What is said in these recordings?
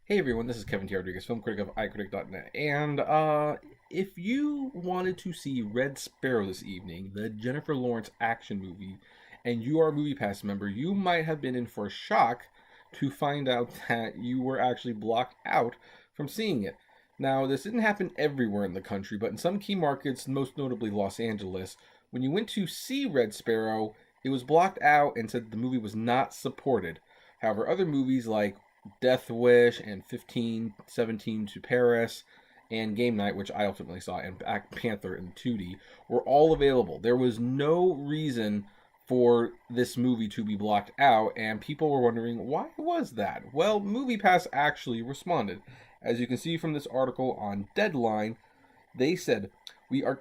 Hey everyone, this is Kevin T. Rodriguez, film critic of iCritic.net, and if you wanted to see Red Sparrow this evening, the Jennifer Lawrence action movie, and you are a MoviePass member, you might have been in for a shock to find out that you were actually blocked out from seeing it. Now, this didn't happen everywhere in the country, but in some key markets, most notably Los Angeles, when you went to see Red Sparrow, it was blocked out and said the movie was not supported. However, other movies like Death Wish and 1517 to Paris and Game Night, which I ultimately saw, and Black Panther in 2D, were all available. There was no reason for this movie to be blocked out, and people were wondering why was that? Well, MoviePass actually responded. As you can see from this article on Deadline, they said, we are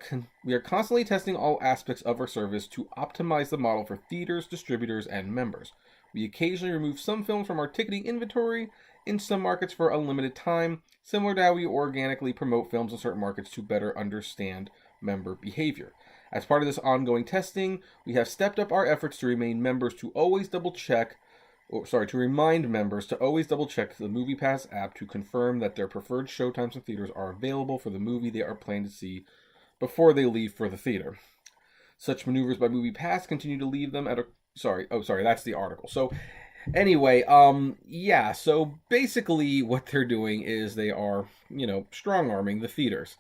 constantly testing all aspects of our service to optimize the model for theaters, distributors, and members. We occasionally remove some films from our ticketing inventory in some markets for a limited time, similar to how we organically promote films in certain markets to better understand member behavior. As part of this ongoing testing, we have stepped up our efforts to remind members to always double check the MoviePass app to confirm that their preferred showtimes in theaters are available for the movie they are planning to see before they leave for the theater. Such maneuvers by MoviePass continue to leave them at a that's the article. So anyway, so basically what they're doing is they are, strong arming the theaters.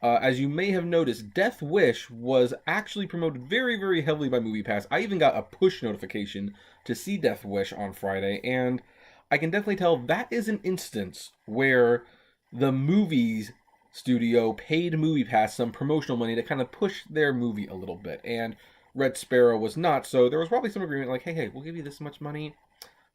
As you may have noticed, Death Wish was actually promoted very, very heavily by MoviePass. I even got a push notification to see Death Wish on Friday, and I can definitely tell that is an instance where the movies studio paid MoviePass some promotional money to kind of push their movie a little bit, and Red Sparrow was not, so there was probably some agreement like, hey, we'll give you this much money,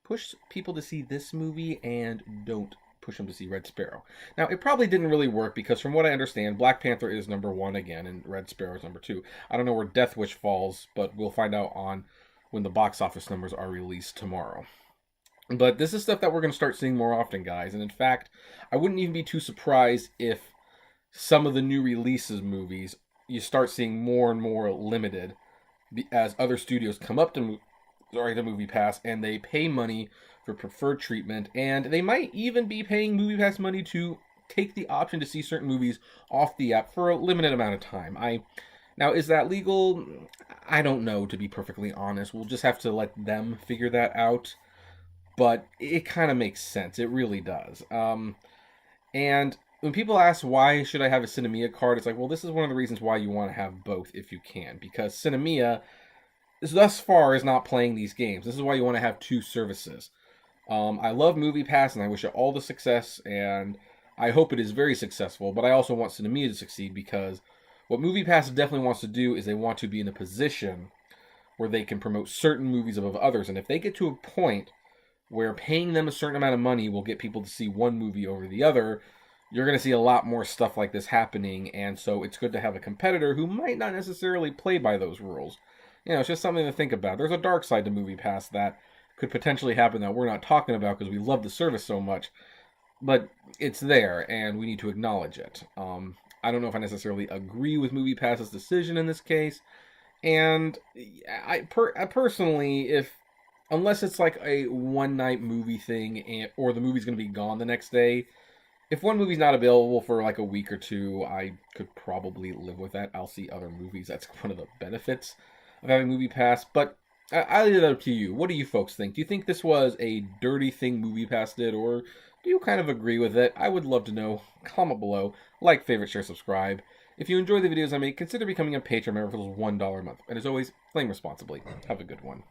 push people to see this movie, and don't push them to see Red Sparrow. Now, it probably didn't really work because from what I understand, Black Panther is number 1 again, and Red Sparrow is number 2. I don't know where Death Wish falls, but we'll find out on when the box office numbers are released tomorrow. But this is stuff that we're going to start seeing more often, guys, and in fact, I wouldn't even be too surprised if some of the new releases movies, you start seeing more and more limited as other studios come up to MoviePass and they pay money for preferred treatment, and they might even be paying MoviePass money to take the option to see certain movies off the app for a limited amount of time. Now, is that legal? I don't know, to be perfectly honest. We'll just have to let them figure that out. But it kind of makes sense. It really does. And when people ask why should I have a Cinemia card, it's like, well, this is one of the reasons why you want to have both if you can, because Cinemia thus far is not playing these games. This is why you want to have 2 services. I love MoviePass and I wish it all the success, and I hope it is very successful, but I also want Cinemia to succeed because what MoviePass definitely wants to do is they want to be in a position where they can promote certain movies above others, and if they get to a point where paying them a certain amount of money will get people to see one movie over the other, you're going to see a lot more stuff like this happening, and so it's good to have a competitor who might not necessarily play by those rules. It's just something to think about. There's a dark side to MoviePass that could potentially happen that we're not talking about because we love the service so much, but it's there, and we need to acknowledge it. I don't know if I necessarily agree with MoviePass's decision in this case, and I personally, unless it's like a one-night movie thing, or the movie's going to be gone the next day, if one movie's not available for like a week or 2, I could probably live with that. I'll see other movies. That's one of the benefits of having MoviePass. But I leave it up to you. What do you folks think? Do you think this was a dirty thing MoviePass did, or do you kind of agree with it? I would love to know. Comment below. Like, favorite, share, subscribe. If you enjoy the videos I make, consider becoming a Patreon member for $1 a month. And as always, flame responsibly. Have a good one.